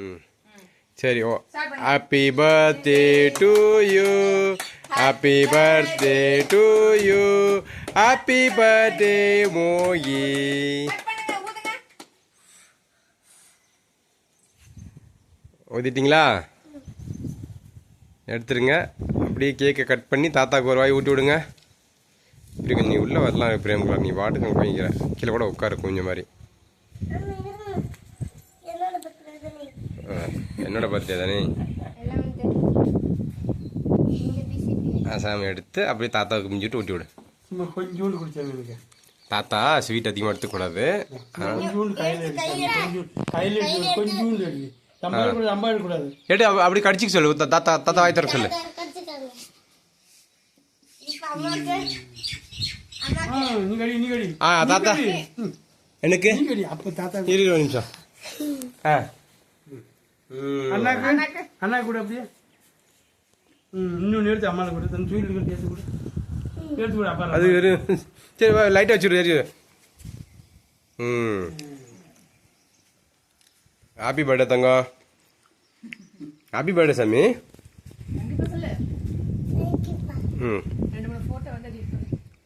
ம் சரி ஓ happy birthday to you happy birthday to you happy birthday Mogi. ஊதிட்டிங்களா? எடுத்துருங்க. அப்படியே கேக்கை கட் பண்ணி தாத்தாக்கு ஒரு வாய் ஊட்டி விடுங்க. இப்படி நீ உள்ளே வரலாம் பிரேம்குலா, நீ பாட்டுக்கு அங்கே போய்க்கிற கீழே கூட உட்காரு கொஞ்சம் மாதிரி. என்னோட பர்த்டே தானே. சாமி எடுத்து அப்படியே தாத்தாவுக்கு மிஞ்சிட்டு ஊட்டி விடு. கொஞ்சோண்டு குடிச்சாங்க. தாத்தா ஸ்வீட் அதிகமாக எடுத்துக்கூடாது. எடு அப்படி கடிச்சிக்க சொல்லு. தாத்தா தாத்தா வாய் தர சொல்லு. தாத்தா எனக்கு இரு ஒரு நிமிஷம். அண்ணா கூட அப்படியே இன்னொன்று எடுத்து அம்மாவை கூட தன் ஸ்வீட் எடுத்து கூட எடுத்து கூட அப்பா அது சரி லைட்டாக வச்சுடு. சரி ஹாப்பி பர்த்டே தங்கம். ஹாப்பி பர்த்டே சாமி.